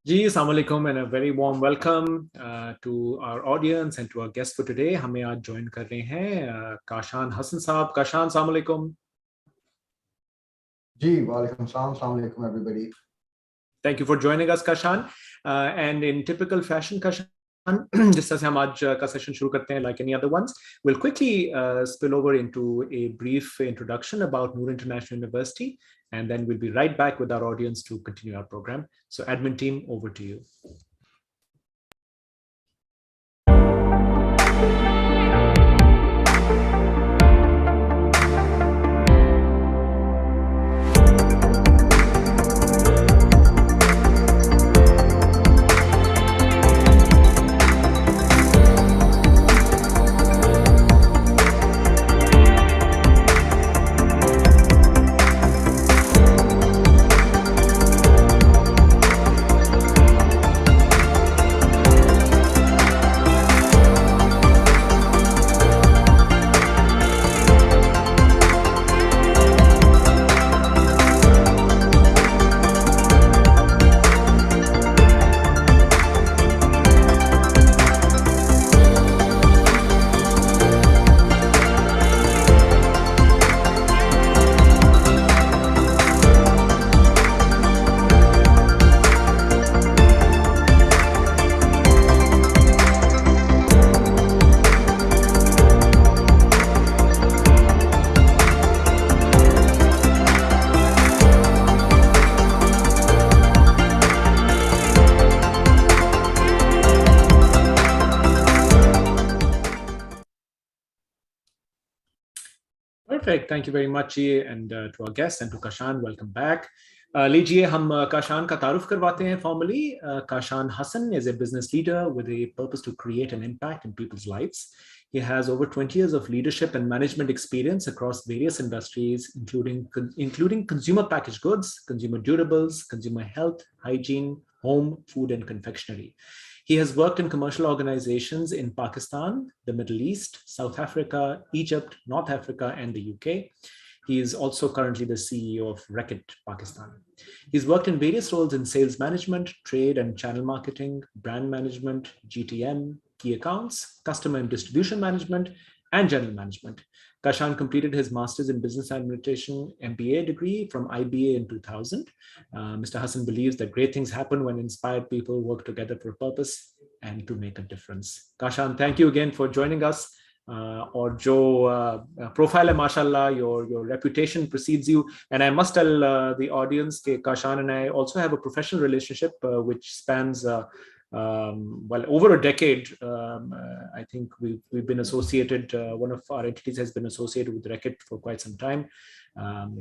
जी, अस्सलाम वालेकुम and a very warm welcome to our audience and to our guest for today. हमें आज join कर रहे हैं काशान हसन साहब. काशान, अस्सलाम वालेकुम. जी, वालेकुम सलाम, अस्सलाम वालेकुम everybody. Thank you for joining us, Kashan. And in typical fashion, Kashan, जिस तरह से हम आज का सेशन शुरू करते हैं, like any other ones, we'll quickly spill over into a brief introduction about NUR International University, and then we'll be right back with our audience to continue our program. So, admin team, over to you. Perfect. Thank you very much, and to our guests and to Kashan, welcome back. लीजिए हम काशान का तारुफ करवाते हैं formally. Kashan Hassan is a business leader with a purpose to create an impact in people's lives. He has over 20 years of leadership and management experience across various industries, including consumer packaged goods, consumer durables, consumer health, hygiene, home, food, and confectionery. He has worked in commercial organizations in Pakistan, the Middle East, South Africa, Egypt, North Africa, and the UK. He is also currently the CEO of Reckitt Pakistan. He's worked in various roles in sales management, trade and channel marketing, brand management, GTM, key accounts, customer and distribution management, and general management. Kashan completed his master's in business administration MBA degree from IBA in 2000. Mr. Hassan believes that great things happen when inspired people work together for a purpose and to make a difference. Kashan, thank you again for joining us. और जो profile है माशाल्लाह, your reputation precedes you, and I must tell the audience that Kashan and I also have a professional relationship which spans well over a decade. I think we've been associated, one of our entities has been associated with Reckitt for quite some time,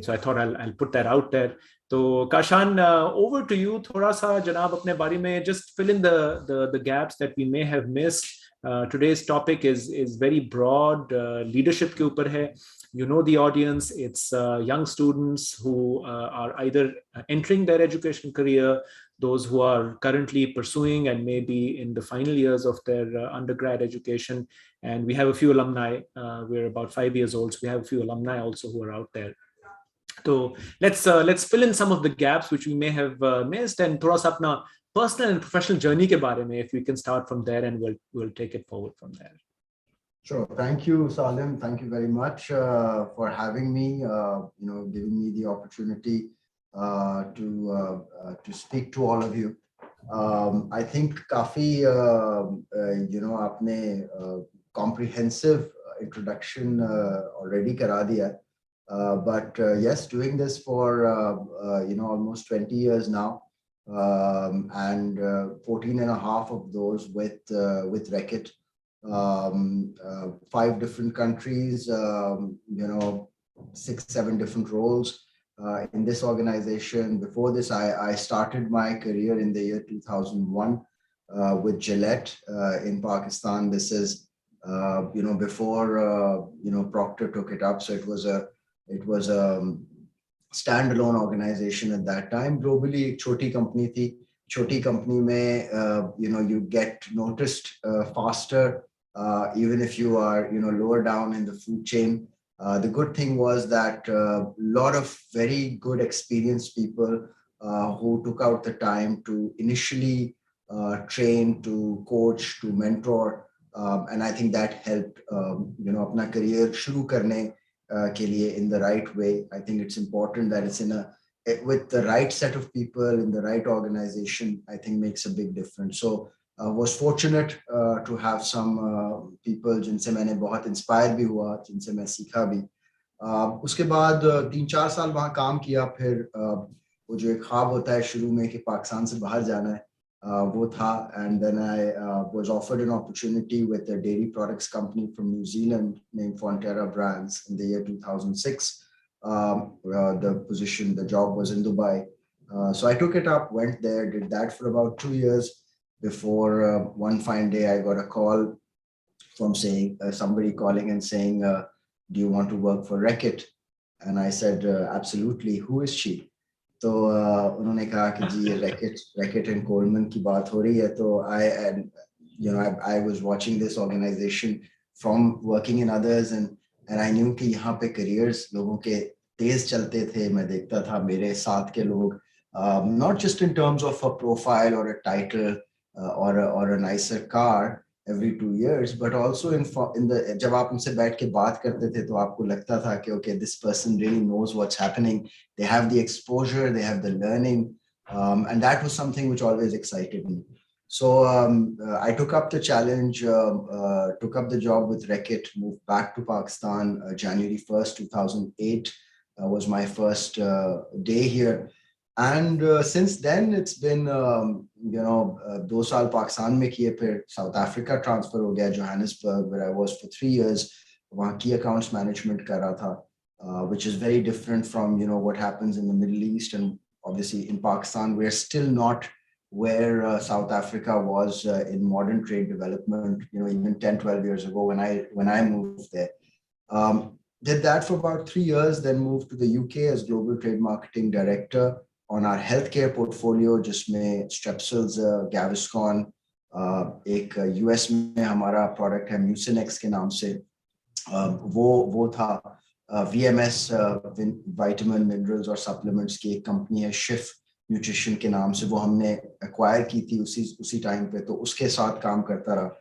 so I thought I'll put that out there. So Kashan, over to you. थोड़ा सा जनाब अपने बारे में just fill in the gaps that we may have missed. Today's topic is very broad. Leadership के ऊपर है. You know the audience. It's young students who are either entering their education career, those who are currently pursuing and maybe in the final years of their undergrad education. And we have a few alumni. We're about 5 years old, so we have a few alumni also who are out there. So let's fill in some of the gaps which we may have missed, and थोड़ा सा अपना personal and professional journey के बारे में, if we can start from there, and we'll take it forward from there. Sure. Thank you, Salem. Thank you very much for having me. Giving me the opportunity to speak to all of you. I think काफी आपने comprehensive introduction already करा दिया. But yes, doing this for almost 20 years now, and 14 and a half of those with Reckitt, 5 different countries, 6-7 different roles in this organization. Before this, I started my career in the year 2001 with Gillette in Pakistan. This is before Procter took it up, so it was a standalone organization at that time. Globally, एक छोटी company थी. छोटी company में you get noticed faster, even if you are lower down in the food chain. The good thing was that a lot of very good experienced people who took out the time to initially train, to coach, to mentor. And I think that helped, अपना career शुरू करने के लिए in the right way. I think it's important that it's with the right set of people in the right organization. I think makes a big difference. So was fortunate to have some people जिनसे मैंने बहुत inspire भी हुआ, जिनसे मैं सीखा भी. उसके बाद 3-4 साल वहाँ काम किया. फिर वो जो एक ख्वाब होता है शुरू में कि पाकिस्तान से बाहर जाना है, वो था. And then I was offered an opportunity with a dairy products company from New Zealand named Fonterra Brands in the year 2006. The job was in Dubai. So I took it up, went there, did that for about 2 years before one fine day I got a call from somebody calling and saying, do you want to work for Reckitt? And I said, absolutely. Who is she? तो उन्होंने कहा कि जी ये Reckitt and Coleman की बात हो रही है. तो I was watching this organization from working in others, and I knew कि यहाँ पे careers लोगों के तेज चलते थे. मैं देखता था मेरे साथ के लोग, not just in terms of a profile or a title or a nicer car every 2 years, but also in the जब आप उनसे बैठ के बात करते थे तो आपको लगता था कि okay, this person really knows what's happening. They have the exposure, they have the learning, and that was something which always excited me. So I took up the challenge, took up the job with Reckitt, moved back to Pakistan. January 1st, 2008 was my first day here. And since then, it's been, 2 साल पाकिस्तान में किए, फिर South Africa transfer हो गया, Johannesburg, where I was for 3 years. वहाँ key accounts management कर रहा था, which is very different from, what happens in the Middle East. And obviously in Pakistan, we're still not where South Africa was in modern trade development, even 10, 12 years ago when I moved there. Did that for about 3 years, then moved to the UK as Global Trade Marketing Director on our healthcare portfolio, जिसमें Strepsils, Gaviscon, एक US में हमारा product है Mucinex के नाम से, वो था. VMS, vitamin, minerals और supplements की एक company है Shif Nutrition के नाम से, वो हमने acquire की थी उसी time पे, तो उसके साथ काम करता रहा.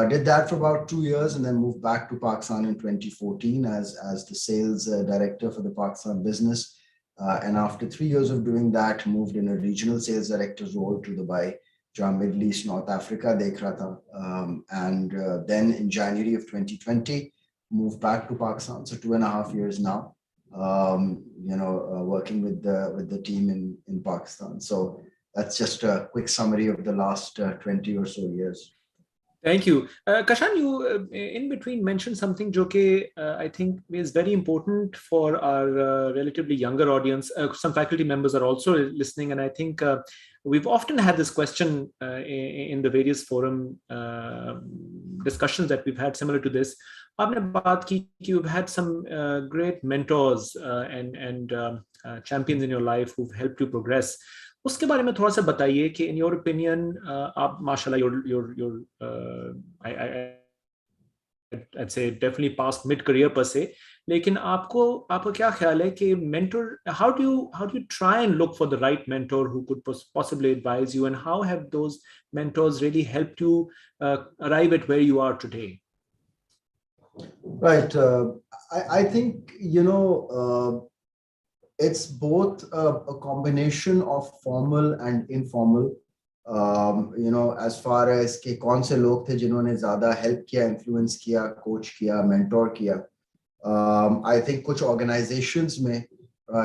Did that for about 2 years and then moved back to Pakistan in 2014 as the sales director for the Pakistan business. And after 3 years of doing that, moved in a regional sales director's role to Dubai, जहाँ Middle East, North Africa देख रहा था. And then in January of 2020, moved back to Pakistan. So 2.5 years now, working with the team in Pakistan. So that's just a quick summary of the last 20 or so years. Thank you. Kashan, you in between mentioned something which I think is very important for our relatively younger audience. Some faculty members are also listening, and I think we've often had this question in the various forum discussions that we've had similar to this. आपने बात की कि you've had some great mentors and champions in your life who've helped you progress. उसके बारे में थोड़ा सा बताइए कि in your opinion, आप माशाल्लाह I'd say definitely past mid career per se, लेकिन आपका क्या ख्याल है कि mentor, how do you try and look for the right mentor who could possibly advise you, and how have those mentors really helped you arrive at where you are today? Right. I think, it's both a combination of formal and informal. As far as कि कौन से लोग थे जिन्होंने ज़्यादा help किया, influence किया, coach किया, mentor किया. I think कुछ organizations में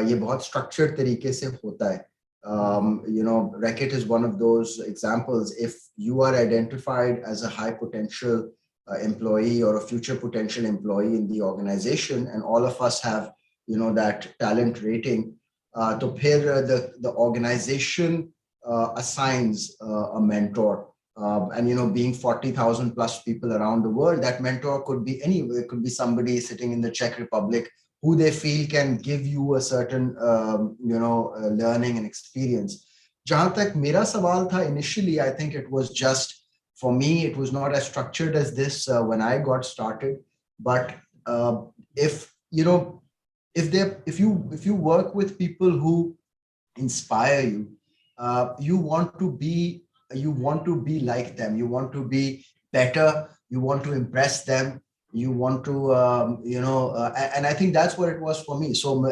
ये बहुत structured तरीके से होता है. Reckitt is one of those examples. If you are identified as a high potential employee or a future potential employee in the organization, and all of us have that talent rating, to फिर the organization assigns a mentor, and being 40,000 plus people around the world, that mentor could be anywhere. It could be somebody sitting in the Czech Republic who they feel can give you a certain learning and experience. जहाँ तक मेरा सवाल था initially, I think it was just, for me, it was not as structured as this when I got started. But if you work with people who inspire you. You want to be like them. You want to be better. You want to impress them. You want to, and I think that's what it was for me. So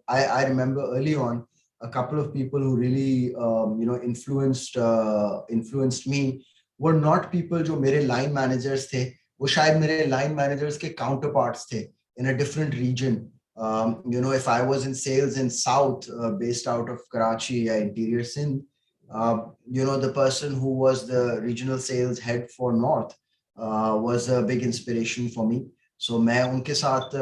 I remember early on a couple of people who really, influenced me were not people जो मेरे line managers थे. वो शायद मेरे line managers के counterparts थे in a different region. If I was in sales in South, based out of Karachi, Interior Sindh, the person who was the regional sales head for North was a big inspiration for me. So मैं उनके साथ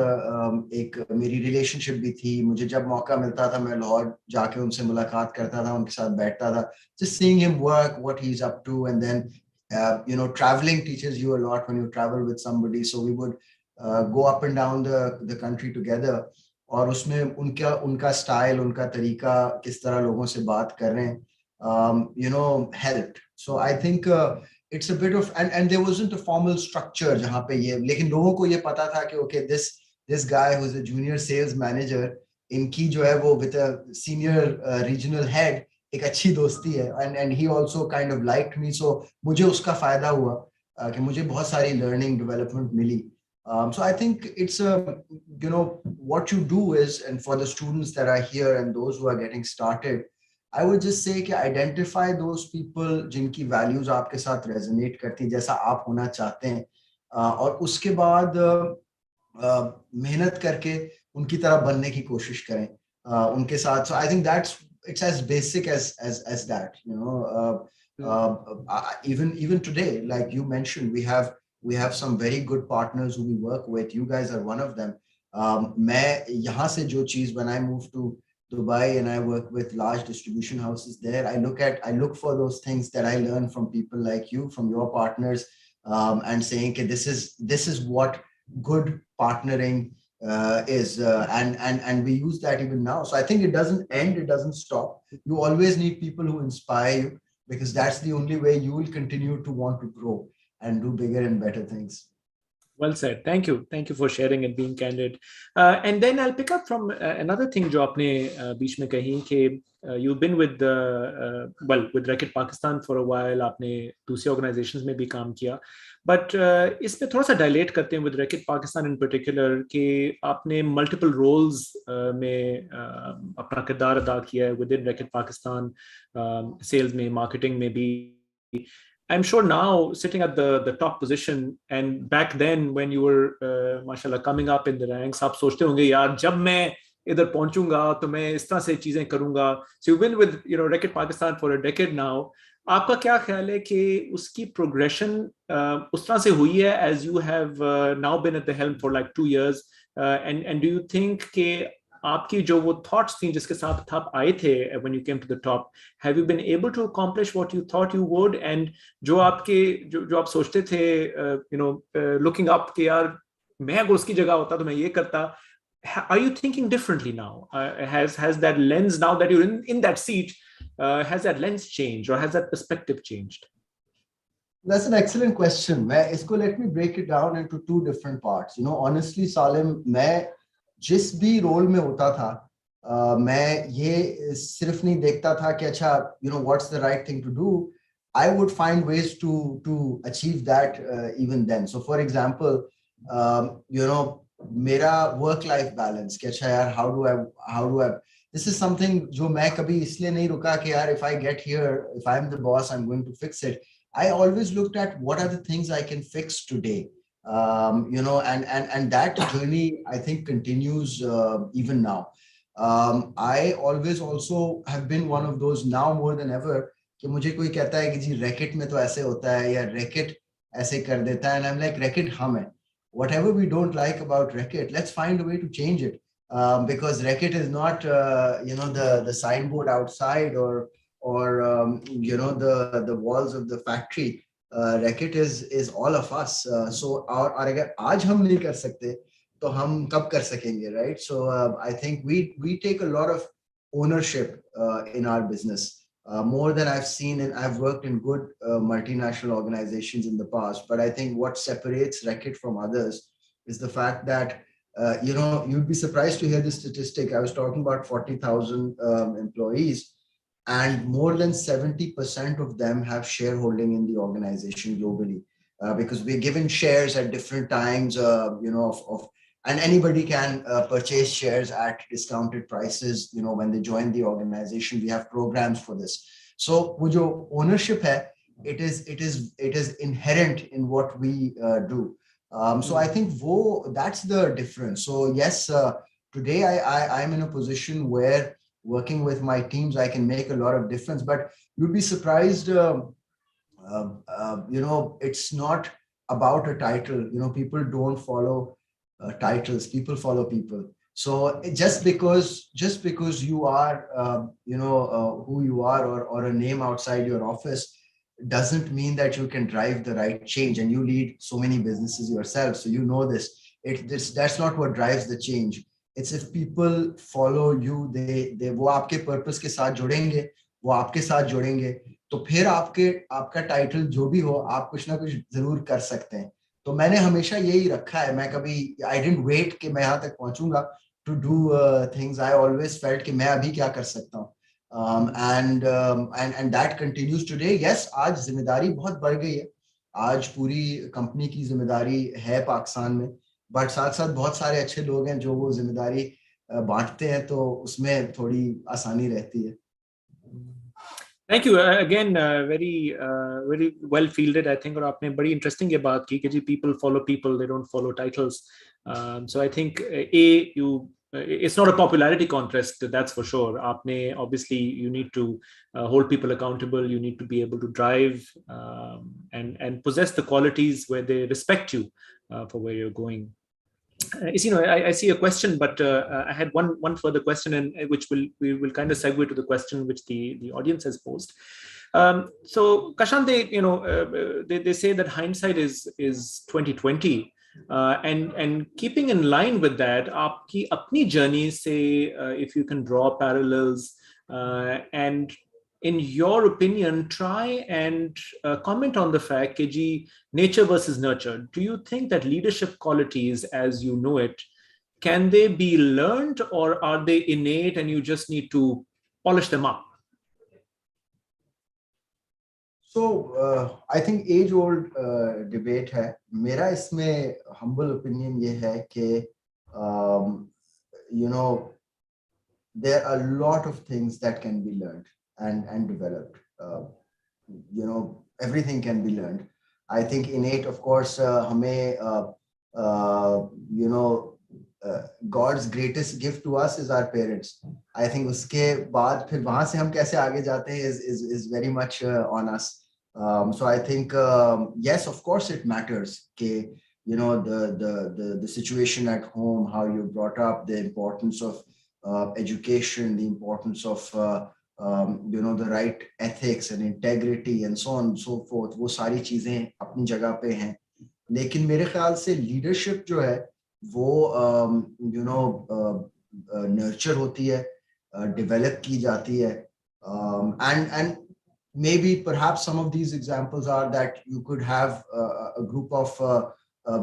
एक मेरी relationship भी थी. मुझे जब मौका मिलता था मैं लाहौर जाके उनसे मुलाकात करता था, उनके साथ बैठता था. Just seeing him work, what he's up to, and then traveling teaches you a lot when you travel with somebody. So we would go up and down the country together. और उसमें उनका style, उनका तरीका, किस तरह लोगों से बात कर रहे हैं, helped. So I think it's a bit of, and there wasn't a formal structure जहाँ पे ये, लेकिन लोगों को ये पता था कि okay, this guy who's a junior sales manager, इनकी जो है वो with a senior regional head एक अच्छी दोस्ती है, and he also kind of liked me. So मुझे उसका फायदा हुआ कि मुझे बहुत सारी learning development milli. So I think it's what you do is, and for the students that are here and those who are getting started, I would just say कि identify those people जिनकी values आपके साथ resonate करती हैं, जैसा आप होना चाहते हैं, और उसके बाद मेहनत करके उनकी तरह बनने की कोशिश करें उनके साथ. So I think it's as basic as that, even today, like you mentioned, we have some very good partners who we work with. You guys are one of them. मैं यहाँ से जो चीज, when I moved to Dubai and I work with large distribution houses there, I look for those things that I learn from people like you, from your partners, and saying that this is what good partnering is, and we use that even now. So I think it doesn't end, it doesn't stop. You always need people who inspire you, because that's the only way you will continue to want to grow and do bigger and better things. Well said. Thank you for sharing and being candid. And then I'll pick up from another thing जो आपने बीच में कही कि you've been with with Reckitt Pakistan for a while. आपने दूसरी organizations में भी काम किया. But इसमें थोड़ा सा dilate करते हैं with Reckitt Pakistan in particular कि आपने multiple roles में अपना किरदार अदा किया है within Reckitt Pakistan, sales में, marketing में भी. I'm sure now sitting at the top position, and back then when you were mashallah coming up in the ranks, आप सोचते होंगे यार जब मैं इधर पहुंचूंगा तो मैं इस तरह से चीजें करूंगा. So you've been with Reckitt Pakistan for a decade now. आपका क्या ख्याल है कि उसकी progression उस तरह से हुई है as you have now been at the helm for like 2 years, and do you think कि आपकी जो वो thoughts थी जिसके साथ आप आए थे when you came to the top, have you been able to accomplish what you thought you would? And जो आपके जो आप सोचते थे looking up कि यार मैं अगर उसकी जगह होता तो मैं ये करता, are you thinking differently now? Has that lens, now that you're in that seat, has that lens changed, or has that perspective changed? That's an excellent question. Let me break it down into 2 different parts. Honestly, Salem, मैं जिस भी role में होता था मैं ये सिर्फ नहीं देखता था कि अच्छा what's the right thing to do. I would find ways to achieve that even then. So for example, मेरा work life balance कि अच्छा यार how do I this is something जो मैं कभी इसलिए नहीं रुका कि यार if I get here, if I'm the boss, I'm going to fix it. I always looked at what are the things I can fix today. And that journey I think continues even now. I always also have been one of those, now more than ever, कि मुझे कोई कहता है कि जी Reckitt में तो ऐसे होता है या Reckitt ऐसे कर देता है, and I'm like, Reckitt हम है. Whatever we don't like about Reckitt, let's find a way to change it, because Reckitt is not the signboard outside or the walls of the factory. Reckitt is all of us. So और अगर आज हम नहीं कर सकते तो हम कब कर सकेंगे, right? So I think we take a lot of ownership in our business, more than I've seen, and I've worked in good multinational organizations in the past. But I think what separates Reckitt from others is the fact that you'd be surprised to hear this statistic. I was talking about 40,000 employees, and more than 70% of them have shareholding in the organization globally, because we're given shares at different times, and anybody can purchase shares at discounted prices, when they join the organization. We have programs for this. So wo jo ownership hai, it is inherent in what we do. So I think that's the difference. So yes, today I'm in a position where working with my teams, I can make a lot of difference. But you'd be surprised, it's not about a title. People don't follow titles. People follow people. So just because you are, who you are, or a name outside your office, doesn't mean that you can drive the right change. And you lead so many businesses yourself, so you know this. That's not what drives the change. It's if people follow you, they वो आपके purpose के साथ जुड़ेंगे, वो आपके साथ जुड़ेंगे, तो फिर आपका टाइटल जो भी हो, आप कुछ ना कुछ जरूर कर सकते हैं. तो मैंने हमेशा यही रखा है. मैं कभी I didn't wait कि मैं यहाँ तक पहुंचूंगा to do things. I always felt कि मैं अभी क्या कर सकता हूँ. And that continues today. Yes, आज जिम्मेदारी बहुत बढ़ गई है. आज पूरी कंपनी की जिम्मेदारी है पाकिस्तान में, बट साथ साथ बहुत सारे अच्छे लोग हैं जो वो जिम्मेदारी बांटते हैं, तो उसमें थोड़ी आसानी रहती है. Thank you again. Very well fielded, I think. और आपने बड़ी interesting ये बात की कि जी people follow people, they don't follow titles. So I think it's not a popularity contest, that's for sure. Aapne, obviously, you need to hold people accountable. You need to be able to drive and possess the qualities where they respect you for where you're going. I see a question, but I had one further question, and which we will kind of segue to the question which the audience has posed. So Kashan, they say that hindsight is 2020, and keeping in line with that, आपकी अपनी journey से, if you can draw parallels, and in your opinion, try and comment on the fact that nature versus nurture. Do you think that leadership qualities, as you know it, can they be learned, or are they innate and you just need to polish them up? So I think age-old debate है. मेरा इसमें humble opinion ये है कि there are a lot of things that can be learned and developed. Everything can be learned. I think innate, of course, God's greatest gift to us is our parents. I think उसके बाद फिर वहाँ से हम कैसे आगे जाते हैं is very much on us. So I think yes, of course it matters. The situation at home, how you're brought up, the importance of education, the importance of the right ethics and integrity and so on and so forth. वो सारी चीजें अपनी जगह पे हैं. लेकिन मेरे ख्याल से leadership जो है वो nurture होती है, develop की जाती है, and maybe perhaps some of these examples are that you could have a group of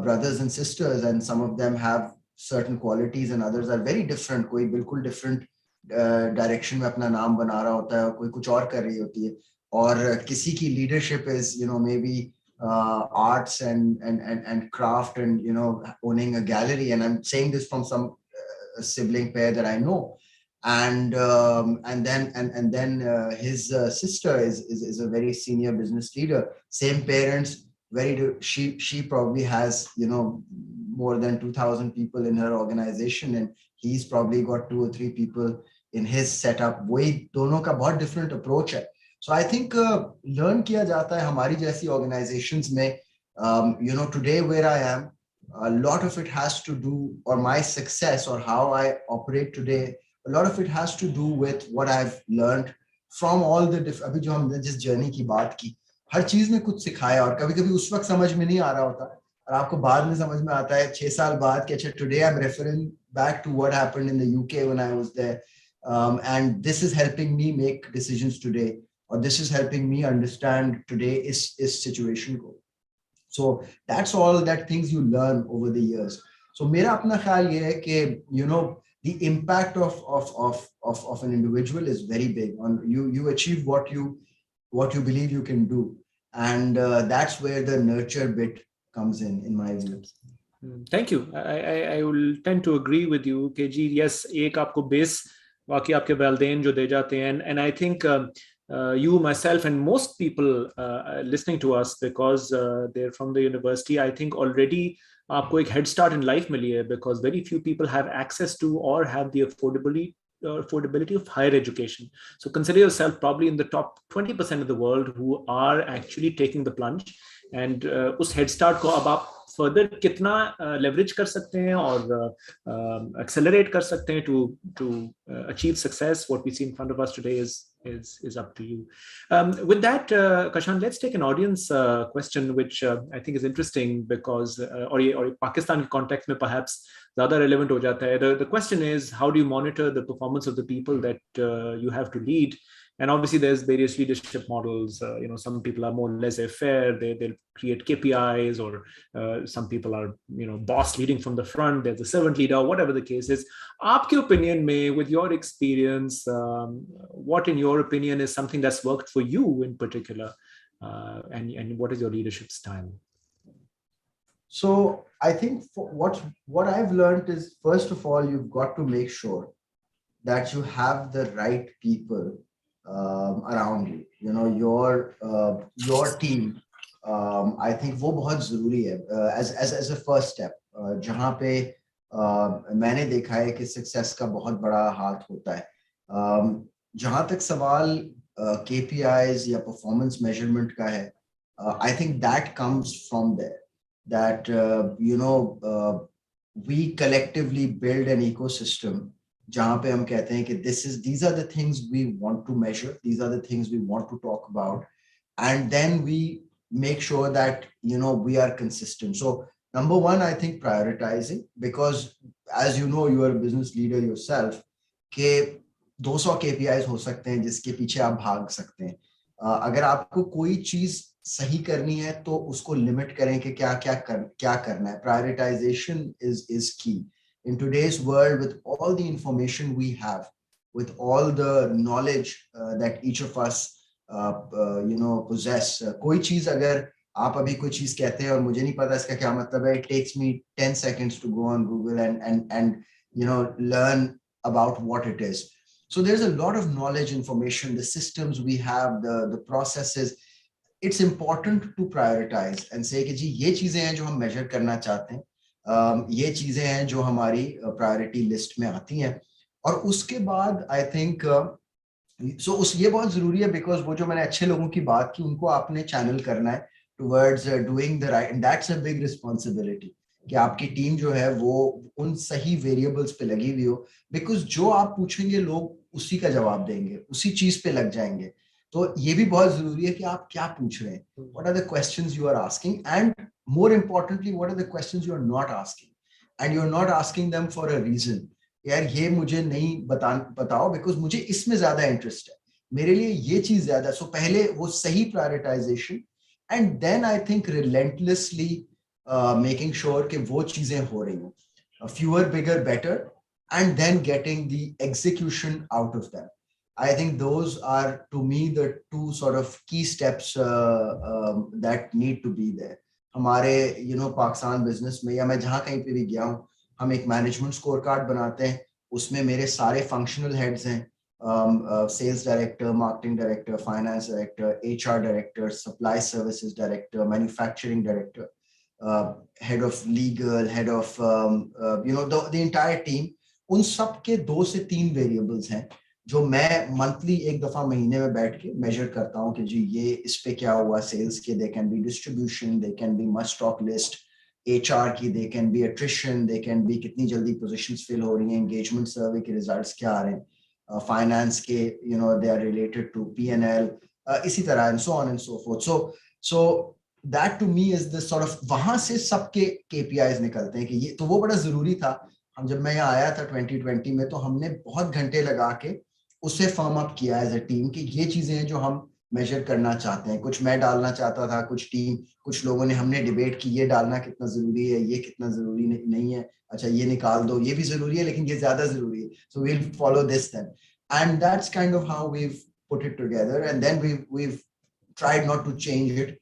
brothers and sisters, and some of them have certain qualities and others are very different. कोई बिल्कुल different direction में अपना नाम बना रहा होता है, कोई कुछ और कर रही होती है, और किसी की leadership is maybe arts and craft and owning a gallery, and I'm saying this from some sibling pair that I know, and then his sister is a very senior business leader, same parents, she probably has more than 2,000 people in her organization, and he's probably got 2 or 3 people in his setup. वही दोनों का बहुत different approach है. So I think learn किया जाता है हमारी जैसी organizations में. Today where I am, a lot of it has to do, or my success or how I operate today, a lot of it has to do with what I've learned from all the different. अभी जो हमने जिस journey की बात की, हर चीज ने कुछ सिखाया, और कभी-कभी उस वक्त समझ में नहीं आ रहा होता, और आपको बाद में समझ में आता है 6 साल बाद कि अच्छा, today I'm referring back to what happened in the UK when I was there, and this is helping me make decisions today, or this is helping me understand today is situation go. So that's all that things you learn over the years. So मेरा अपना ख्याल ये है कि you know the impact of an individual is very big on you achieve what you believe you can do, and that's where the nurture bit comes in my view. Thank you. I will tend to agree with you कि जी yes, एक आपको base वाकई आपके वालिदैन जो दे जाते हैं, and I think you, myself, and most people listening to us, because they're from the university, I think already आपको एक head start in life मिली है, because very few people have access to or have the affordability of higher education. So consider yourself probably in the top 20% of the world who are actually taking the plunge, and उस head start को अब आप further कितना leverage कर सकते हैं और accelerate कर सकते हैं to achieve success. What we see in front of us today is up to you. With that, Kashan, let's take an audience question, which I think is interesting because or Pakistan context में perhaps ज़्यादा relevant हो जाता है. The question is, how do you monitor the performance of the people that you have to lead? And obviously there's various leadership models. Some people are more laissez-faire. They'll create KPIs, or some people are, boss leading from the front. There's a servant leader, whatever the case is. Aapke opinion mein, with your experience, what in your opinion is something that's worked for you in particular? And what is your leadership style? So I think what I've learned is, first of all, you've got to make sure that you have the right people around you. Your team. I think वो बहुत ज़रूरी है as a first step. जहाँ पे मैंने देखा है कि success का बहुत बड़ा हाथ होता है. जहाँ तक सवाल KPIs या performance measurement का है, I think that comes from there. That we collectively build an ecosystem जहाँ पे हम कहते हैं कि these are the things we want to measure, these are the things we want to talk about, and then we make sure that we are consistent. So number one, I think prioritizing, because as you know, you are a business leader yourself, कि 200 KPIs हो सकते हैं जिसके पीछे आप भाग सकते हैं. अगर आपको कोई चीज सही करनी है तो उसको लिमिट करें कि क्या करना है. Prioritization is key. In today's world, with all the information we have, with all the knowledge that each of us possess, कोई चीज अगर आप अभी कोई चीज कहते हैं और मुझे नहीं पता इसका क्या मतलब है, it takes me 10 seconds to go on Google and learn about what it is. So there's a lot of knowledge, information, the systems we have, the processes. It's important to prioritize and say कि जी ये चीजें हैं जो हम measure करना चाहते हैं, ये चीजें हैं जो हमारी प्रायोरिटी लिस्ट में आती हैं. और उसके बाद आई थिंक ये बहुत जरूरी है, बिकॉज वो जो मैंने अच्छे लोगों की बात की उनको आपने चैनल करना है towards doing the right, and that's a big responsibility कि आपकी टीम जो है वो उन सही वेरिएबल्स पे लगी हुई हो, बिकॉज जो आप पूछेंगे लोग उसी का जवाब देंगे, उसी चीज पे लग जाएंगे. तो ये भी बहुत जरूरी है कि आप क्या पूछ रहे हैं, what are the questions you are asking, and more importantly, what are the questions you are not asking, and you are not asking them for a reason. यार ये मुझे नहीं बताओ because मुझे इसमें ज्यादा इंटरेस्ट है, मेरे लिए ये चीज ज्यादा. सो पहले वो सही prioritisation, and then I think relentlessly making sure कि वो चीजें हो रही हो, fewer, bigger, better, and then getting the execution out of them. I think those are, to me, the two sort of key steps that need to be there. हमारे Pakistan business में या मैं जहाँ कहीं पे भी गया हूँ, हम एक मैनेजमेंट स्कोर कार्ड बनाते हैं. उसमें मेरे सारे फंक्शनल हेड्स हैं, sales director, marketing director, finance director, HR director, supply services director, manufacturing director, head of legal, head of the entire team. उन सब के 2 से 3 वेरिएबल्स हैं जो मैं मंथली एक दफा महीने में बैठ के मेजर करता हूँ कि जी ये इस पे क्या हुआ सेल्स के. They can be distribution, they can be must stock list, HR की they can be attrition, they can be कितनी जल्दी पोजीशंस फिल हो रही हैं, एंगेजमेंट सर्वे के रिजल्ट्स क्या आ रहे हैं, फाइनेंस के they are related to P&L, इसी तरह and so on and so forth. So that to me is the sort of, वहां से सबके KPIs निकलते हैं कि ये. तो वो बड़ा जरूरी था. हम जब मैं यहाँ आया था 2020 में, तो हमने बहुत घंटे लगा के उसे फर्म अप किया एज अ टीम कि ये चीजें हैं जो हम मेजर करना चाहते हैं। कुछ मैं डालना चाहता था, कुछ लोगों ने, हमने डिबेट की ये डालना कितना जरूरी है, ये कितना जरूरी नहीं है, अच्छा ये निकाल दो, ये भी जरूरी है लेकिन ये ज्यादा जरूरी है, so we will follow this then, and that's kind of how we put it together, and then we tried not to change it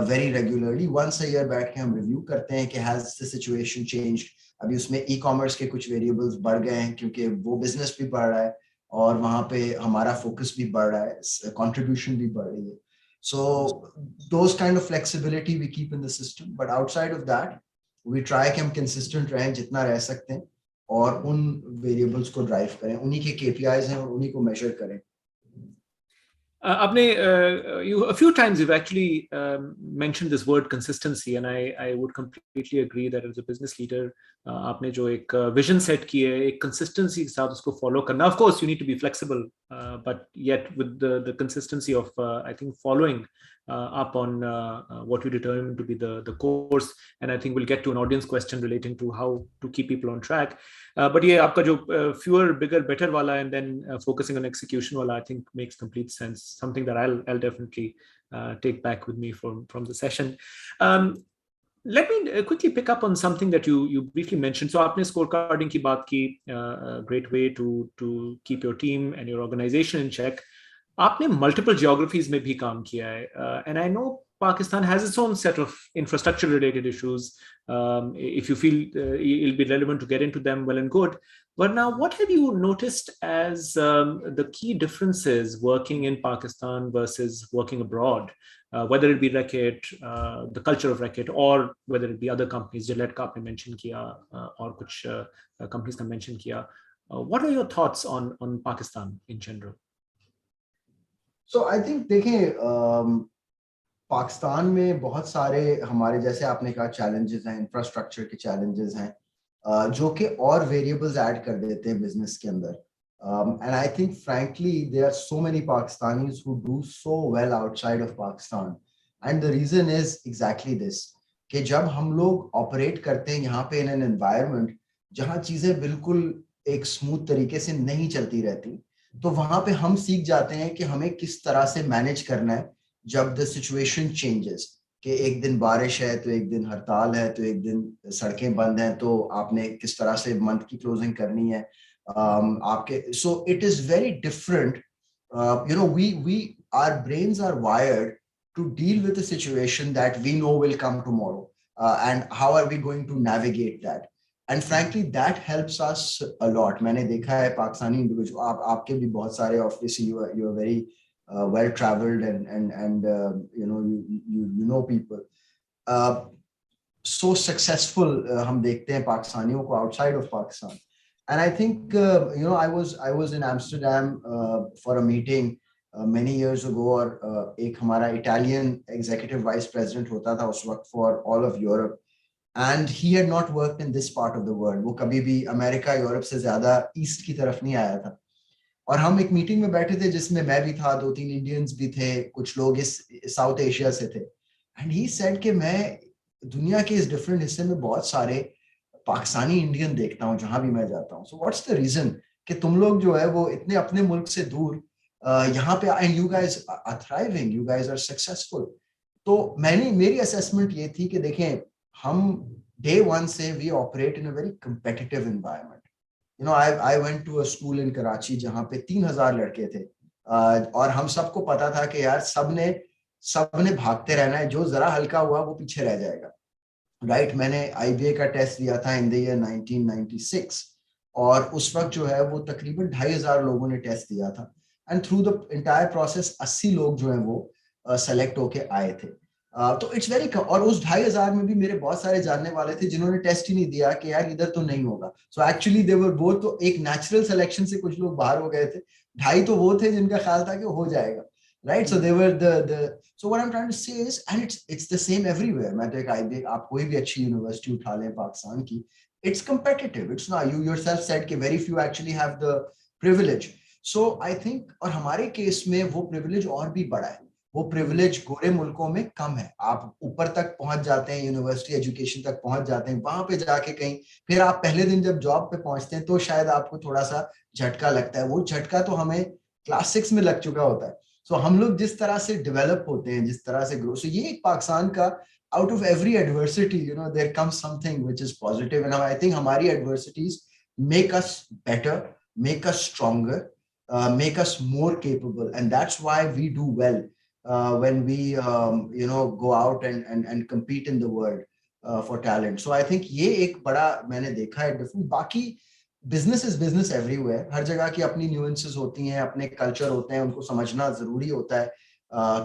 very regularly. Once a year बैठ के हम रिव्यू करते हैं कि has the situation changed. अभी उसमें e-commerce के कुछ वेरिएबल्स बढ़ गए हैं क्योंकि वो बिजनेस भी बढ़ रहा है और वहाँ पे हमारा फोकस भी बढ़ रहा है, कंट्रीब्यूशन भी बढ़ रही है. So those kind of flexibility we keep in the system, but outside of that we try कि हम consistent रहें जितना रह सकते हैं और उन वेरिएबल्स को ड्राइव करें, उन्हीं के KPIs हैं और उन्हीं को मेजर करें. A few times you've actually mentioned this word consistency, and I would completely agree that as a business leader, आपने जो एक vision set की है, एक consistency के साथ उसको follow करना. Of course, you need to be flexible, but yet with the consistency of I think following up on what you determine to be the course, and I think we'll get to an audience question relating to how to keep people on track. But ये आपका जो fewer, bigger, better वाला, and then focusing on execution वाला, I think makes complete sense. Something that I'll definitely take back with me from the session. Let me quickly pick up on something that you briefly mentioned. So आपने scorecarding की बात की, a great way to keep your team and your organization in check. आपने multiple geographies में भी काम किया है, and I know Pakistan has its own set of infrastructure related issues. If you feel it'll be relevant to get into them, well and good. But now, what have you noticed as the key differences working in Pakistan versus working abroad? Whether it be Reckitt, the culture of Reckitt, or whether it be other companies, Gillette का आपने mention किया, और कुछ companies का mention किया. What are your thoughts on Pakistan in general? So I think देखें, पाकिस्तान में बहुत सारे हमारे जैसे आपने कहा चैलेंजेस हैं, इंफ्रास्ट्रक्चर के चैलेंजेस हैं जो कि और वेरिएबल्स ऐड कर देते हैं बिजनेस के अंदर. And I think frankly there are so many Pakistanis who do so well outside of Pakistan, and the reason is exactly this कि जब हम लोग ऑपरेट करते हैं यहाँ पे इन एन एनवायरनमेंट जहाँ चीजें बिल्कुल एक स्मूथ तरीके से नहीं चलती रहती, तो वहां पे हम सीख जाते हैं कि हमें किस तरह से मैनेज करना है जब द सिचुएशन चेंजेस, कि एक दिन बारिश है तो एक दिन हड़ताल है तो एक दिन सड़कें बंद हैं, तो आपने किस तरह से मंथ की क्लोजिंग करनी है आपके. So it is very different. You know we our brains are wired to deal with the situation that we know will come tomorrow, and how are we going to navigate that, and frankly that helps us a lot. मैंने देखा है Pakistani individual, आपके भी बहुत सारे obviously you are very well traveled and you know people so successful. हम देखते हैं पाकिस्तानियों को outside of Pakistan, and I think I was in Amsterdam for a meeting many years ago, और एक हमारा Italian executive vice president होता था उस वक्त for all of Europe, and he had not worked in this part of the world. वो कभी भी अमेरिका यूरोप से ज्यादा ईस्ट की तरफ नहीं आया था, और हम एक मीटिंग में बैठे थे जिसमें मैं भी था, 2-3 इंडियंस भी थे, कुछ लोग इस साउथ एशिया से थे, एंड ही सेड कि मैं दुनिया के इस डिफरेंट हिस्से में बहुत सारे पाकिस्तानी इंडियन देखता हूँ जहां भी मैं जाता हूँ. सो व्हाट्स द रीजन कि तुम लोग जो है वो इतने अपने मुल्क से दूर यहाँ पे, and you guys are thriving, you guys are successful. तो मेरी असेसमेंट ये थी कि देखें, हम डे वन से we operate in a very competitive environment. You know, I went to a school in Karachi जहाँ पे 3,000 लड़के थे, और हम सबको पता था कि यार सबने भागते रहना है, जो जरा हल्का हुआ वो पीछे रह जाएगा. राइट, मैंने IBA का टेस्ट दिया था इन द ईयर 1996, और उस वक्त जो है वो तकरीबन 2,500 लोगों ने टेस्ट दिया था, and through the entire process 80 लोग जो हैं वो सेलेक्ट होके आए थे. तो इट्स वेरी, और उस 2,500 में भी मेरे बहुत सारे जानने वाले थे जिन्होंने टेस्ट ही नहीं दिया कि यार इधर तो नहीं होगा. So actually they were both, तो एक नेचुरल सिलेक्शन से कुछ लोग बाहर हो गए थे, 2.5 तो वो थे जिनका ख्याल था कि हो जाएगा. Right, so they were the so what I am trying to say is, and it's the same everywhere. मैं तो एक IBA, आप कोई भी अच्छी यूनिवर्सिटी उठा लें पाकिस्तान की, it's competitive. It's not, you yourself said कि very few actually have the privilege. So I think, और हमारे केस में वो प्रिविलेज और भी बड़ा है. वो प्रिविलेज गोरे मुल्कों में कम है. आप ऊपर तक पहुंच जाते हैं, यूनिवर्सिटी एजुकेशन तक पहुंच जाते हैं, वहां पे जाके कहीं फिर आप पहले दिन जब जॉब पे पहुंचते हैं तो शायद आपको थोड़ा सा झटका लगता है. वो झटका तो हमें क्लास 6 में लग चुका होता है. So हम लोग जिस तरह से develop होते हैं, जिस तरह से grow, so ये एक पाकिस्तान का out of every adversity, you know, there comes something which is positive, and I think हमारी adversities make us better, make us stronger, make us more capable, and that's why we do well when we you know, go out and compete in the world for talent. So I think ये एक बड़ा मैंने देखा है different. बाकी business is business everywhere, हर जगह की अपनी न्यूएंसेस होती हैं, अपने कल्चर होते हैं, उनको समझना जरूरी होता है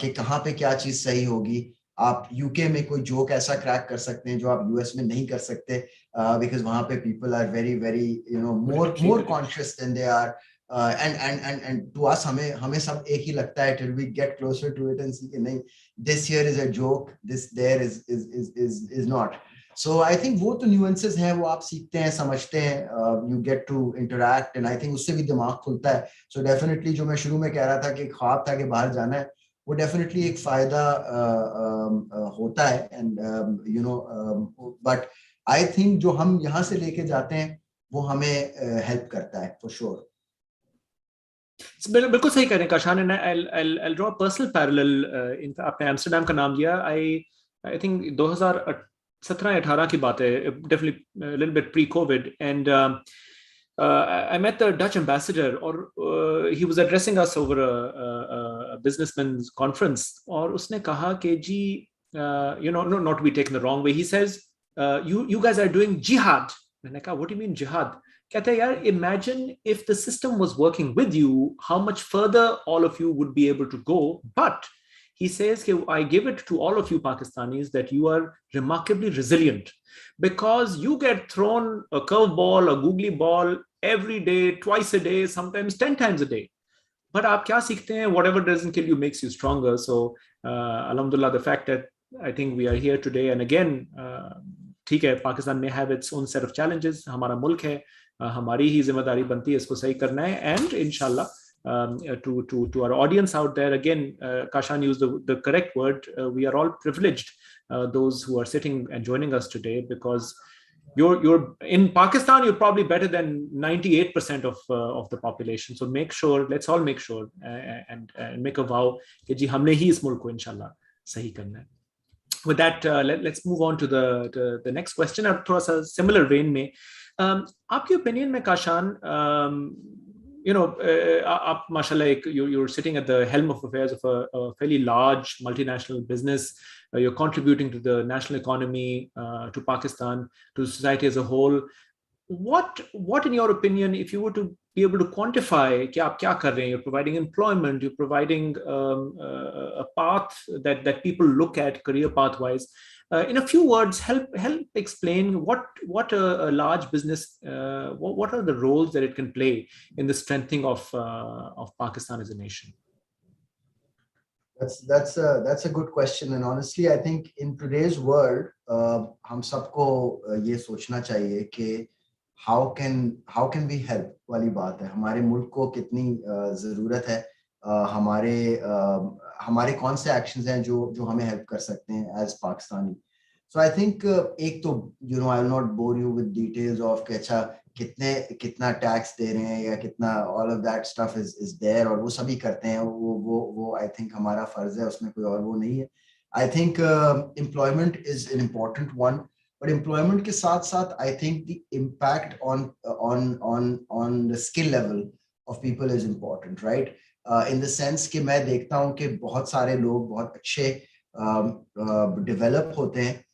कि कहाँ पे क्या चीज सही होगी. आप यूके में कोई जोक ऐसा क्रैक कर सकते हैं जो आप यूएस में नहीं कर सकते, बिकॉज वहां पे people are very very you know more conscious than they are. And to us, हमें सब एक ही लगता है till we get closer to it and see कि नहीं, this here is a joke, this there is not. So I think वो तो nuances हैं, वो आप सीखते हैं, समझते हैं, you get to interact, and I think उससे भी दिमाग खुलता है. So definitely जो मैं शुरू में कह रहा था कि ख्वाब था कि बाहर जाना है, वो definitely एक फायदा होता है. And you know, but I think जो हम यहाँ से लेके जाते हैं वो हमें help करता है for sure. बिल्कुल सही कह रहे हैं Kashan, and I'll draw a personal parallel. आपने एम्स्टर्डम का नाम लिया. I think 2017-18 की बात है, definitely a little bit pre-COVID, and I met the Dutch ambassador, और he was addressing us over a businessman's conference, और उसने कहा कि जी, you know, no, not to be taken the wrong way, he says, you guys are doing jihad. मैंने कहा, what do you mean jihad? कहते हैं, यार, imagine if the system was working with you, how much further all of you would be able to go. But he says, I give it to all of you Pakistanis that you are remarkably resilient, because you get thrown a curveball, a googly ball every day, twice a day, sometimes 10 times a day. But aap kya seekhte hain? Whatever doesn't kill you makes you stronger. So alhamdulillah, the fact that I think we are here today, and again, ठीक है, Pakistan may have its own set of challenges, हमारा मुल्क है, हमारी ही जिम्मेदारी बनती है इसको सही करना है. And inshallah, to our audience out there, again, Kashan used the correct word, we are all privileged, those who are sitting and joining us today, because you're in Pakistan, you're probably better than 98% of the population. So make sure, let's all make sure, and make a vow कि जी हमने ही इस मुल्क को इंशाल्लाह सही करना है. With that, let's move on to the next question. अब थोड़ा सा similar vein में, आपकी opinion में काशान, you know, आप माशाल्लाह you're sitting at the helm of affairs of a fairly large multinational business. You're contributing to the national economy, to Pakistan, to society as a whole. What in your opinion, if you were to be able to quantify कि आप क्या कर रहे हैं, you're providing employment, you're providing a path that people look at career path wise, in a few words, help explain what a large business, what are the roles that it can play in the strengthening of Pakistan as a nation. That's a good question, and honestly I think in today's world हम सबको ये सोचना चाहिए कि how can we help वाली बात है. हमारे मुल्क को कितनी ज़रूरत है, हमारे कौन से एक्शंस हैं जो हमें हेल्प कर सकते हैं as Pakistani. So I think एक तो you know, I will not bore you with details of कि अच्छा कितना टैक्स दे रहे हैं या कितना, all of that stuff is there, और वो सभी करते हैं, वो I think हमारा फर्ज है, उसमें कोई और वो नहीं है. I think employment is an important one, but employment के साथ I think the impact on the skill level of people is important, right? In the sense कि मैं देखता हूँ कि बहुत सारे लोग बहुत अच्छे develop होते हैं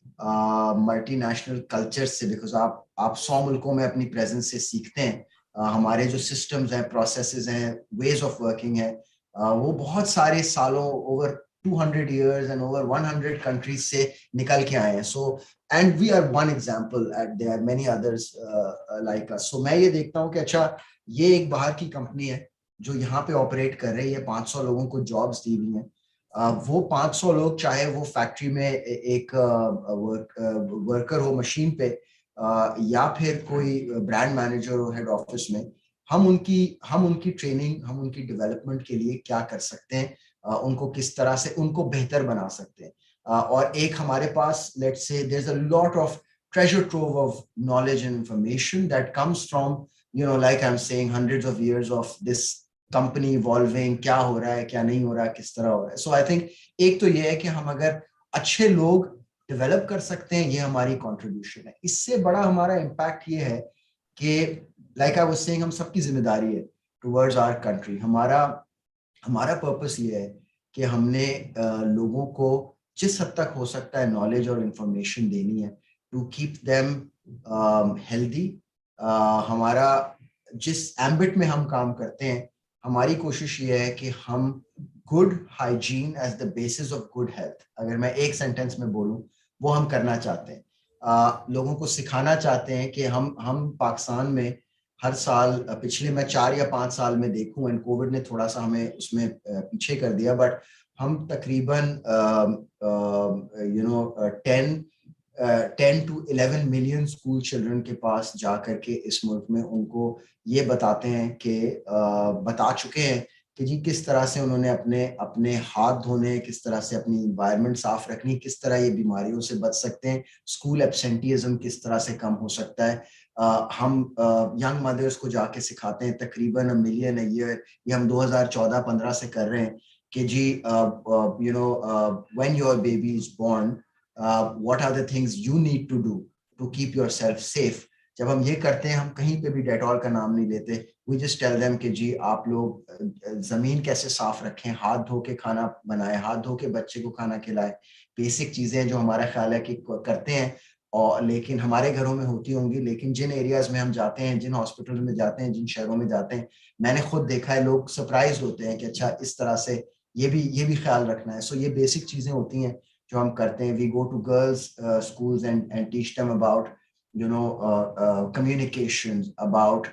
मल्टीनेशनल कल्चर से, बिकॉज आप 100 मुल्कों में अपनी प्रेजेंस से सीखते हैं. हमारे जो सिस्टम्स हैं, प्रोसेसेस हैं, वेज ऑफ वर्किंग है, वो बहुत सारे सालों, over 200 years and over 100 countries से निकल के आए हैं. So and we are one example, and there are many others like us. So मैं ये देखता हूँ कि अच्छा, ये एक बाहर की कंपनी है जो यहाँ पे ऑपरेट कर रही है, 500 लोगों को जॉब्स दी हुई हैं. वो 500 लोग, चाहे वो फैक्ट्री में एक वर्कर हो मशीन पे, या फिर कोई ब्रांड मैनेजर हो हेड ऑफिस में, हम उनकी ट्रेनिंग, हम उनकी डेवलपमेंट के लिए क्या कर सकते हैं, उनको किस तरह से उनको बेहतर बना सकते हैं. और एक हमारे पास, let's say there is a lot of treasure trove of knowledge and information that comes from, you know, like I'm saying, hundreds of years of this company evolving, क्या हो रहा है क्या नहीं हो रहा है, किस तरह हो रहा है. सो आई थिंक एक तो ये है कि हम अगर अच्छे लोग डेवलप कर सकते हैं, ये हमारी कंट्रीब्यूशन है. इससे बड़ा हमारा इम्पैक्ट ये है कि लाइक आई वाज सेइंग, हम सबकी जिम्मेदारी है टुवर्ड्स आवर कंट्री. हमारा हमारा पर्पस ये है कि हमने लोगों को जिस हद तक हो सकता है नॉलेज और इंफॉर्मेशन देनी है टू कीप देम हेल्दी. हमारा जिस एम्बिट में हम काम करते हैं, हमारी कोशिश ये है कि हम good hygiene as the basis of good health, अगर मैं एक सेंटेंस में बोलूं, वो हम करना चाहते हैं. लोगों को सिखाना चाहते हैं कि हम पाकिस्तान में हर साल, पिछले मैं 4 या 5 साल में देखूं, एंड कोविड ने थोड़ा सा हमें उसमें पीछे कर दिया, बट हम तकरीबन 10 to 11 मिलियन स्कूल चिल्ड्रन के पास जा करके इस मुल्क में उनको ये बताते हैं कि बता चुके हैं कि जी किस तरह से उन्होंने अपने अपने हाथ धोने, किस तरह से अपनी इन्वायरमेंट साफ रखनी, किस तरह ये बीमारियों से बच सकते हैं, स्कूल एब्सेंटिज्म किस तरह से कम हो सकता है. हम यंग मदर्स को जाके सिखाते हैं, तकरीबन 1 मिलियन अ ईयर, ये हम 2014-15 से कर रहे हैं कि जी when your baby is born, what are the things you need to do to keep yourself safe. जब हम ये करते हैं, हम कहीं पे भी डेटॉल का नाम नहीं लेते, वी जस्ट टेल देम कि जी आप लोग जमीन कैसे साफ रखें, हाथ धो के खाना बनाएं, हाथ धो के बच्चे को खाना खिलाएं. बेसिक चीजें जो हमारा ख्याल है कि करते हैं, और लेकिन हमारे घरों में होती होंगी, लेकिन जिन एरियाज में हम जाते हैं, जिन हॉस्पिटल में जाते हैं, जिन शहरों में जाते हैं, मैंने खुद देखा है, लोग सरप्राइज होते हैं कि अच्छा इस तरह से ये भी ख्याल रखना है. सो ये बेसिक चीजें होती हैं जो हम करते हैं. We go to girls schools and teach them about communications, about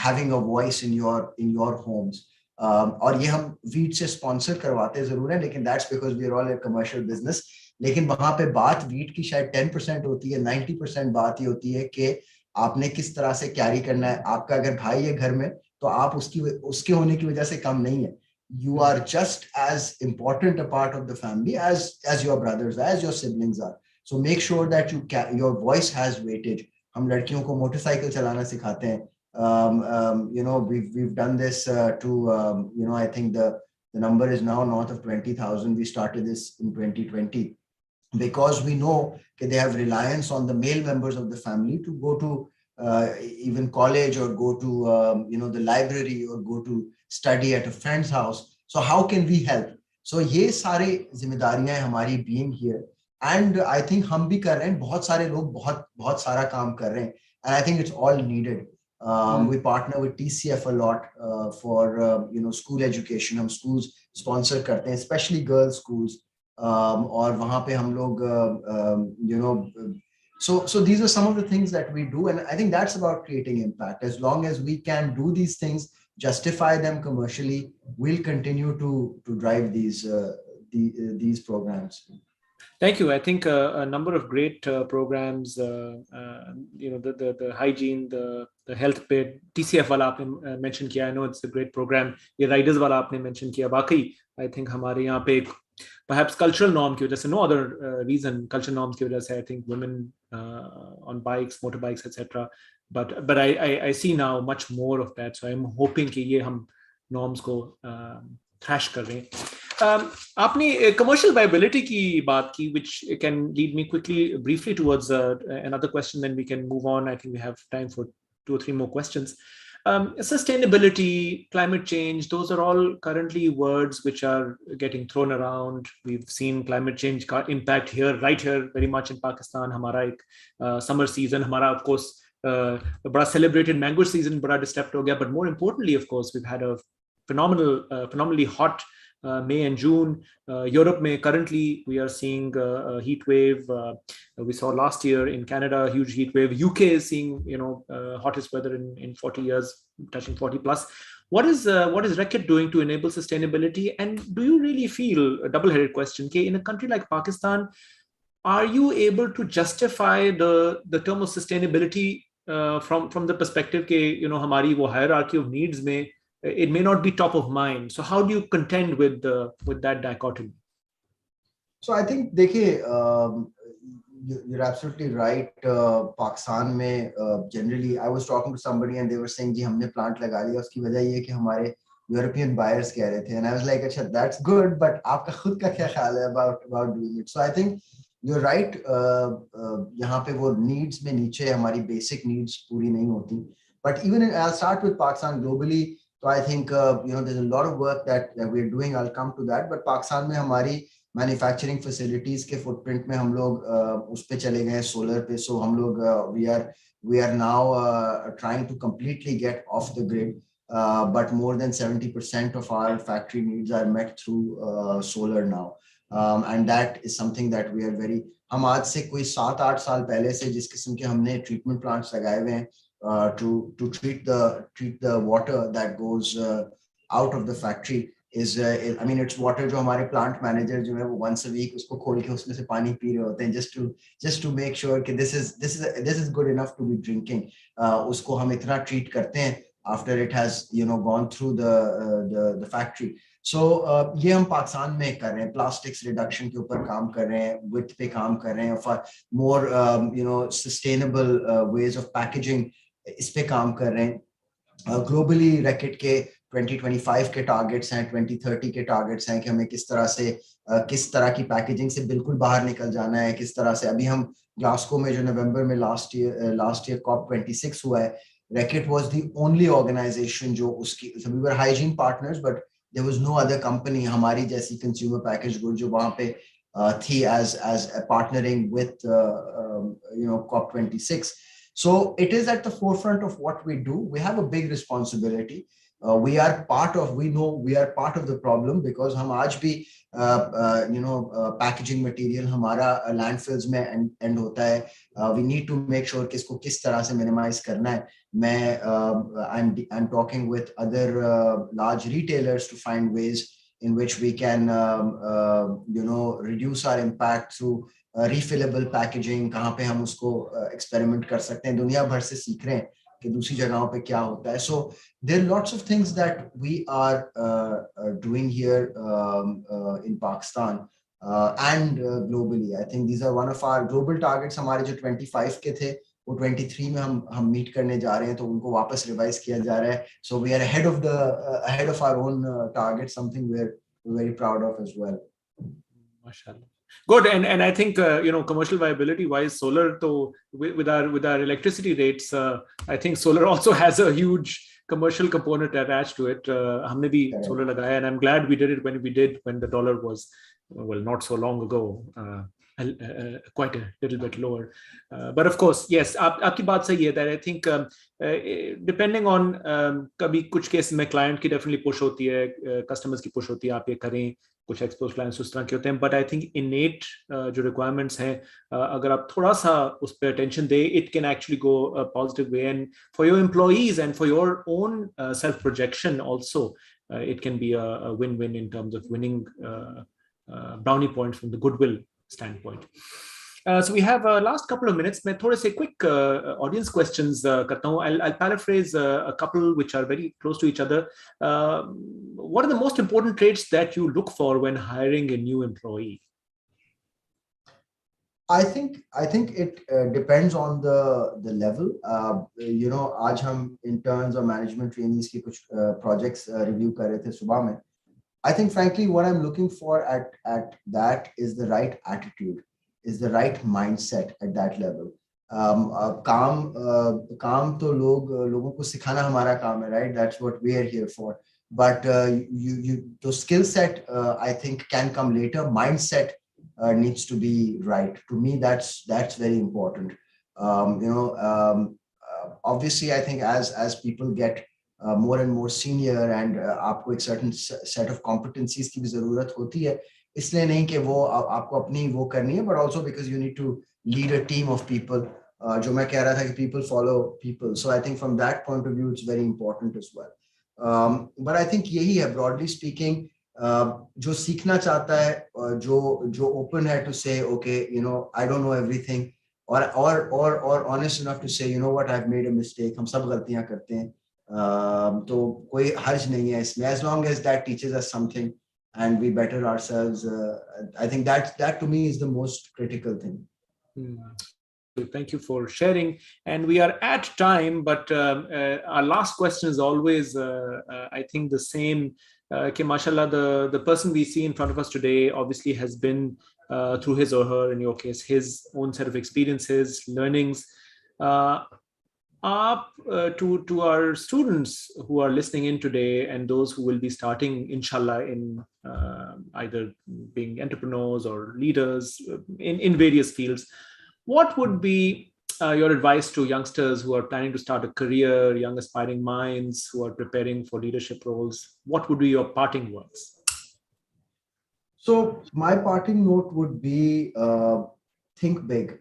having a voice in your homes. और ये हम वीट से स्पॉन्सर करवाते जरूर है, लेकिन that's because we are all a commercial business. लेकिन वहां पे बात वीट की शायद 10% होती है, 90% बात ये होती है कि आपने किस तरह से कैरी करना है. आपका अगर भाई है घर में, तो आप उसके होने की वजह से कम नहीं है. You are just as important a part of the family as your brothers, as your siblings are. So make sure that your voice has weightage. हम लड़कियों को मोटरसाइकिल चलाना सिखाते हैं. We've done this to I think the number is now north of 20,000. We started this in 2020 because we know that they have reliance on the male members of the family to go to even college, or go to the library, or go to study at a friend's house. So how can we help? So ये सारे जिम्मेदारियां हैं हमारी being here, and I think हम भी कर रहे हैं, बहुत सारे लोग बहुत बहुत सारा काम कर रहे हैं, and I think it's all needed. We partner with TCF a lot for school education. हम schools sponsor करते हैं, especially girls schools. और वहाँ पे हम लोग so these are some of the things that we do, and I think that's about creating impact. As long as we can do these things, justify them commercially, we'll continue to drive these programs. Thank you. I think a number of great programs, the hygiene, the health bit, TCF वाला आपने mention किया. I know it's a great program. ये riders वाला आपने mention किया. बाकी I think हमारे यहाँ पे perhaps cultural norm की वजह से, no other reason, cultural norms की वजह से, I think women on bikes, motorbikes, etc. But I see now much more of that. So I'm hoping कि ये हम norms को thrash कर रहे हैं. आपने commercial viability की बात की, which can lead me quickly, briefly towards another question, then we can move on. I think we have time for 2 or 3 more questions. Sustainability, climate change, those are all currently words which are getting thrown around. We've seen climate change impact here, right here, very much in Pakistan. हमारा एक summer season, हमारा of course बड़ा celebrated mango season बड़ा disrupt हो गया, but more importantly, of course, we've had a phenomenally hot May and June. Europe में currently we are seeing a heat wave. We saw last year in Canada a huge heat wave. UK is seeing hottest weather in 40 years, touching 40 plus. What is Reckitt doing to enable sustainability? And do you really feel, a double-headed question, okay, in a country like Pakistan, are you able to justify the term of sustainability from the perspective कि हमारी वो hierarchy of needs में it may not be top of mind? So how do you contend with that dichotomy? So I think देखिए, you're absolutely right. Pakistan में generally I was talking to somebody and they were saying जी हमने plant लगा लिया, उसकी वजह ये है कि हमारे European buyers कह रहे थे, and I was like, अच्छा, that's good, but आपका खुद का क्या ख्याल है about doing it? So I think you're right. यहाँ पे वो needs में नीचे हमारी basic needs पूरी नहीं होती. But even I'll start with Pakistan globally. So I think there's a lot of work that we're doing. I'll come to that. But Pakistan में हमारी मैन्युफैक्चरिंग फैसिलिटीज के फुटप्रिंट में हम लोग उस पे चले गए सोलर पे. सो हम लोग we are now trying to completely get off the grid, but more than 70% of our factory needs are met through solar now, and that is something that we are very, हम आज से कोई 7-8 साल पहले से जिस किस्म के हमने ट्रीटमेंट प्लांट्स लगाए हुए हैं to treat the water that goes out of the factory is I mean it's water जो हमारे plant manager जो है वो once a week उसको खोल के उसमें से पानी पी रहे होते हैं just to make sure कि this is good enough to be drinking. उसको हम इतना treat करते हैं after it has gone through the factory. So ये हम पाकिस्तान में कर रहे हैं, plastics reduction के ऊपर काम कर रहे हैं, width पे काम कर रहे हैं, for more sustainable ways of packaging इस पे काम कर रहे हैं. Globally Reckitt के 2025 के टारगेट्स हैं, 2030 के टारगेट्स हैं कि हमें किस तरह की पैकेजिंग से बिल्कुल बाहर निकल जाना है, किस तरह से. अभी हम ग्लासगो में जो नवंबर में लास्ट ईयर COP26 हुआ है, Reckitt was the only organization जो उसकी, so we were hygiene partners but there was no other company हमारी जैसी consumer packaged good जो वहाँ पे थी as partnering with COP26. So it is at the forefront of what we do. We have a big responsibility. We are part of the problem because हम आज भी packaging material हमारा landfills में end होता है. We need to make sure कि इसको किस तरह से minimize करना है. I'm talking with other large retailers to find ways in which we can reduce our impact through refillable packaging. कहाँ पे हम उसको experiment कर सकते हैं, दुनिया भर से सीख रहे हैं कि दूसरी जगहों पे क्या होता है. So there are lots of things that we are doing here in Pakistan and globally. I think these are one of our global targets. हमारे जो 25 के थे वो 23 में हम meet करने जा रहे हैं, तो उनको वापस revise किया जा रहा है. So we are ahead of our own targets, something we're very proud of as well. Mashallah. Good, and I think commercial viability wise, solar to with our electricity rates, I think solar also has a huge commercial component attached to it. हमने भी solar लगाया, and I'm glad we did it when the dollar was not so long ago, quite a little bit lower. But of course, yes, आपकी बात सही है that I think depending on कभी कुछ case में client की definitely push होती है, customers की push होती है, आप ये करें, कुछ एक्सपोज क्लाइंट्स उस तरह के होते हैं. बट आई थिंक इनेट जो रिक्वायरमेंट्स हैं, अगर आप थोड़ा सा उस पर अटेंशन दें, it can actually go a positive way, and for your employees and for your own self projection also it can be a win-win in terms of winning brownie points from the goodwill standpoint. So we have last couple of minutes. मैं थोड़े से quick audience questions करता हूँ. I'll paraphrase a couple which are very close to each other. What are the most important traits that you look for when hiring a new employee? I think it depends on the level. आज हम interns और management trainees की कुछ projects review कर रहे थे सुबह में. I think frankly what I'm looking for at that is the right attitude, is the right mindset at that level. काम तो लोगों को सिखाना हमारा काम है, right? That's what we are here for. But the skill set I think can come later. Mindset needs to be right. To me, that's very important. Obviously, I think as people get more and more senior and आपको एक certain set of competencies की भी ज़रूरत होती है, इसलिए नहीं कि वो आपको अपनी वो करनी है, but also because you need to lead a team of people. जो मैं कह रहा था कि people follow people. So I think from that point of view, it's very important as well. But I think यही है, broadly speaking, जो सीखना चाहता है, जो open है to say, okay, I don't know everything, or honest enough to say, you know what, I've made a mistake. हम सब गलतियां करते हैं, तो कोई हर्ज नहीं है इसमें, as long as that teaches us something and we better ourselves. I think that to me is the most critical thing. Thank you for sharing. And we are at time, but our last question is always, I think, the same. Mashallah, the person we see in front of us today obviously has been through his or her, in your case, his own set of experiences, learnings. To our students who are listening in today and those who will be starting, inshallah, in either being entrepreneurs or leaders in various fields, what would be your advice to youngsters who are planning to start a career, young aspiring minds who are preparing for leadership roles? What would be your parting words? So my parting note would be think big.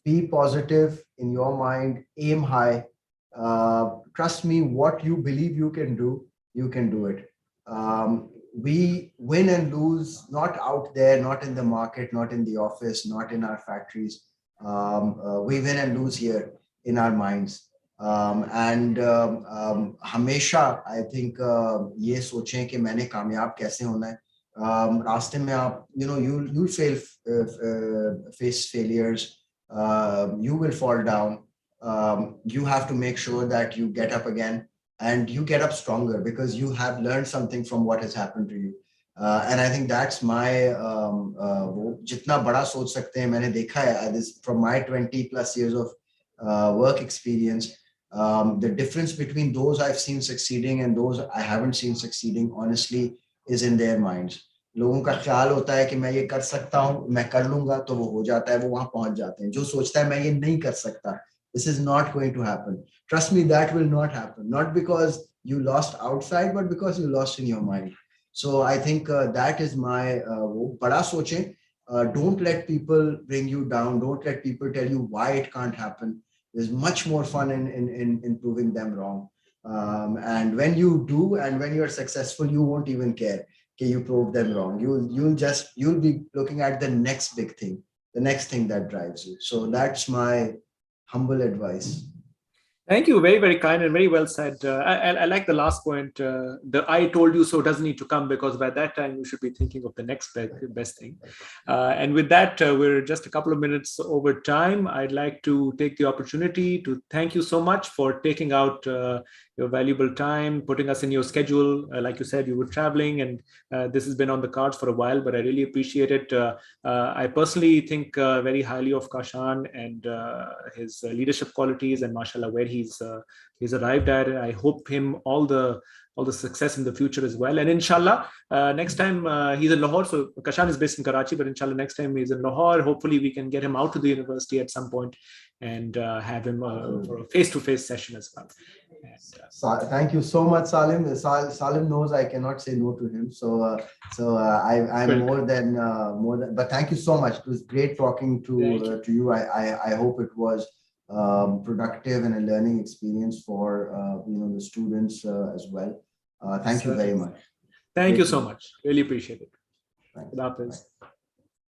Be positive in your mind, aim high. Trust me, what you believe you can do it. We win and lose not out there, not in the market, not in the office, not in our factories. We win and lose here in our minds. हमेशा I think ये सोचें कि मैंने कामयाब कैसे होना है. रास्ते में आप you fail, face failures. You will fall down. You have to make sure that you get up again and you get up stronger because you have learned something from what has happened to you. And I think that's my जितना बड़ा सोच सकते हैं मैंने देखा है this from my 20+ years of work experience. The difference between those I've seen succeeding and those I haven't seen succeeding honestly is in their minds. लोगों का ख्याल होता है कि मैं ये कर सकता हूँ, मैं कर लूंगा तो वो हो जाता है, वो वहां पहुंच जाते हैं. जो सोचता है मैं ये नहीं कर सकता, this is not going to happen. Trust me, that will not happen. Not because you lost outside, but because you lost in your mind. So I think that is my बड़ा सोचें. Don't let people bring you down. Don't let people tell you why it can't happen. There's much more fun in proving them wrong. And when you do, and when you're successful, you won't even care. Okay, you proved them wrong. You'll be looking at the next big thing, the next thing that drives you. So that's my humble advice. Thank you. Very, very kind and very well said. I like the last point. The I told you so doesn't need to come, because by that time you should be thinking of the next best thing. And with that, we're just a couple of minutes over time. I'd like to take the opportunity to thank you so much for taking out your valuable time, putting us in your schedule. Like you said, you were traveling and this has been on the cards for a while, but I really appreciate it. I personally think very highly of Kashan and his leadership qualities, and mashallah, where he's arrived at. I hope him all the success in the future as well. And inshallah, next time he's in Lahore. So Kashan is based in Karachi, but inshallah next time he's in Lahore. Hopefully we can get him out to the university at some point and have him for a face-to-face session as well. And, thank you so much, Salem. Salem knows I cannot say no to him. So I'm more than. But thank you so much. It was great talking to you. I hope it was productive and a learning experience for the students as well. Thank you very much. Thank you so much. Really appreciate it. Thanks. Good afternoon.